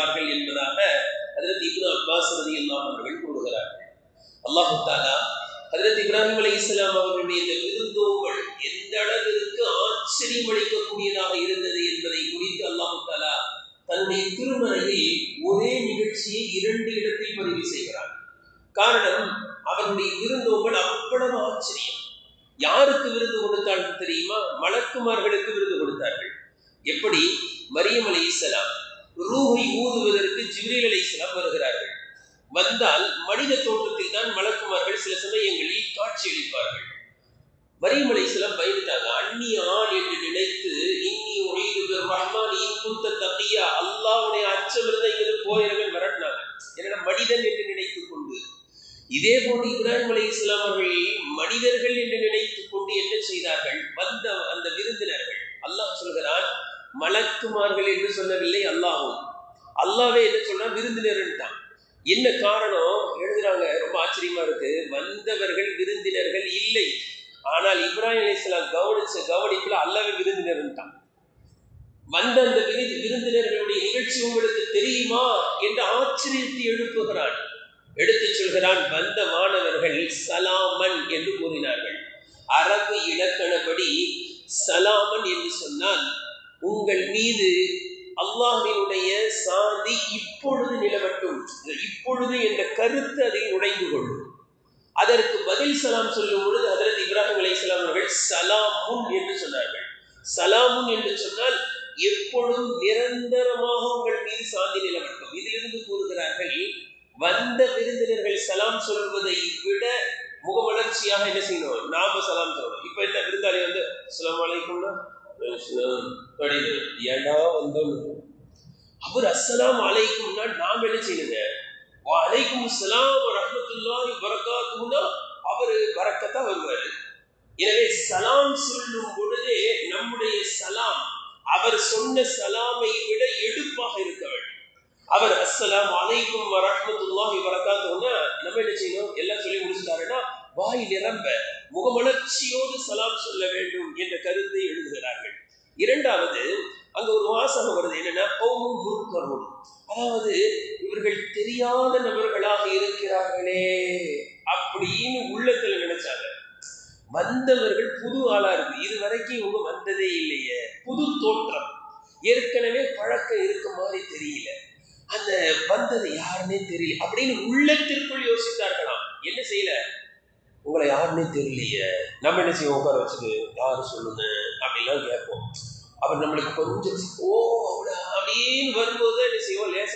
செய்வார்கள் என்பதாக ஹஜ்ரத் இப்னு அப்பாஸ் ரலியல்லாஹு அவர்கள் கூறுகிறார்கள். அல்லாஹ் தஆலா ஹஜ்ரத் இப்ராஹிம் அலைஹிஸ்ஸலாம் அவர்களுடைய இந்த விருந்தோம்பல் எந்த அளவிற்கு ஆச்சரியம் அளிக்கக்கூடியதாக இருந்தது என்பதை குறித்து அல்லாஹ் தஆலா தன்னுடைய திருமறையில் ஒரே நிகழ்ச்சியை 2 இடத்தில் பதிவு செய்கிறார். காரணம், அவருடைய விருந்தோம்பல் அவ்வளவு ஆச்சரியம். யாருக்கு விருது கொடுத்தார்கள் தெரியுமா? மலக்குமார்களுக்கு விருது கொடுத்தார்கள். எப்படி? மரியம் அலைஹிஸ்ஸலாம் ரூஹை ஊதுவதற்கு ஜிப்ரீல் அலைஹிஸ்ஸலாம் வருகிறார்கள். வந்தால் மனித தோற்றத்தில் தான் மலக்குமார்கள் சில சமயங்களில் காட்சி அளிப்பார்கள். மரியம் அலைஹிஸ்ஸலாம் பயந்துட்டாங்க. அன்னி ஆண் என்று நினைத்து இன்னி உஈது பிர்ரஹ்மான் இன் குன்த தகியா, அல்லாஹ்வுடைய அச்சம் இருந்தா இங்கிருந்து போயிரவே மிரட்டினாங்க. என்னடா மனிதன் என்று நினைத்துக் கொண்டு. இதே போன்று இப்ராஹிம் அலைஹிஸ்ஸலாம் அவர்கள் மனிதர்கள் என்று நினைத்துக் கொண்டு என்ன செய்தார்கள்? வந்த அந்த விருந்தினர்கள், அல்லாஹ் சொல்கிறான் மலக்குமார்கள் என்று சொல்லவில்லை, அல்லாஹ்வே என்ன சொல்றான்? விருந்தினர்கள் தான். என்ன காரணம் எழுதுறாங்க, ரொம்ப ஆச்சரியமா இருக்கு. வந்தவர்கள் விருந்தினர்கள் இல்லை, ஆனால் இப்ராஹிம் அலைஹிஸ்ஸலாம் கவனிச்ச கவனிப்புல அல்லாஹ்வே விருந்தினர்கள் தான். வந்த அந்த விருந்தினர்களுடைய நிகழ்ச்சி உங்களுக்கு தெரியுமா என்று ஆச்சரியத்தை எழுப்புகிறான். எடுத்து சொல்கிறான், வந்த மாணவர்கள் சலாமன் என்று கூறினார்கள். அரபு இலக்கணப்படி சலாமன் என்று சொன்னால் உங்கள் மீது அல்லாஹ்வினுடைய சாந்தி இப்பொழுது நிலவட்டும், இப்பொழுது என்ற கருத்து அதில் நுழைந்து கொள்ளும். அதற்கு பதில் சலாம் சொல்லும் பொழுது ஹஜ்ரத் இப்ராஹிம் அலைஹிஸ்ஸலாம் அவர்கள் சலாமுன் என்று சொன்னார்கள். சலாமுன் என்று சொன்னால் எப்பொழுதும் நிரந்தரமாக உங்கள் மீது சாந்தி நிலவட்டும். இதிலிருந்து கூறுகிறார்கள், வந்த விருந்தினர்கள் சலாம் சொல்வதை விட முகமலர்ச்சியாக என்ன செய்யணும்? நாம சலாம் சொல்லணும். இப்ப என்ன விருந்தாளி வந்து அஸ்ஸலாமு அலைக்கும்னா ஏண்டா வந்தோம், அவர் அஸ்ஸலாமு அலைக்கும்னா நாம் என்ன செய்யணுங்க? வலைக்கும் அஸ்ஸலாம் வரஹ்மத்துல்லாஹி வபரகாத்துஹுனா அவர் பரக்கத்தா வருவார். எனவே சலாம் சொல்லும் பொழுதே நம்முடைய சலாம் அவர் சொன்ன சலாமை விட எடுப்பாக இருக்க வேண்டும். அவர் அஸ்ஸலாமு அலைக்கும் வரஹ்மத்துல்லாஹி வபரகாத்துஹுனா நம்ம என்ன செய்யணும்? எல்லாம் சொல்லி முடிச்சுட்டாருன்னா வாய் நிரம்ப முகமலர்ச்சியோடு சலாம் சொல்ல வேண்டும் என்ற கருத்தை எழுதுகிறார்கள். இரண்டாவது, அங்க ஒரு வாசகம் வருது, என்னன்னா கௌமும் முன்கரும், அதாவது இவர்கள் தெரியாத நபர்களாக இருக்கிறார்களே அப்படின்னு உள்ளத்துல நினைச்சாங்க. வந்தவர்கள் புது ஆளா இருக்கு, இது வரைக்கும் இவங்க வந்ததே இல்லையே, புது தோற்றம், ஏற்கனவே பழக்கம் இருக்க மாதிரி தெரியல, அந்த வந்தது யாருன்னே தெரியல அப்படின்னு உள்ளத்திற்குள் யோசித்தார்களாம். என்ன செய்யல? உங்களை யாருன்னே தெரியலையே, நம்ம என்ன செய்வோம்? உட்கார வச்சுட்டு யாரு சொல்லுங்க அப்படிலாம் கேட்போம். அவர் நம்மளுக்கு கொஞ்சம் ஓ அப்படின்னு வரும்போது என்ன செய்வோம்? லேசா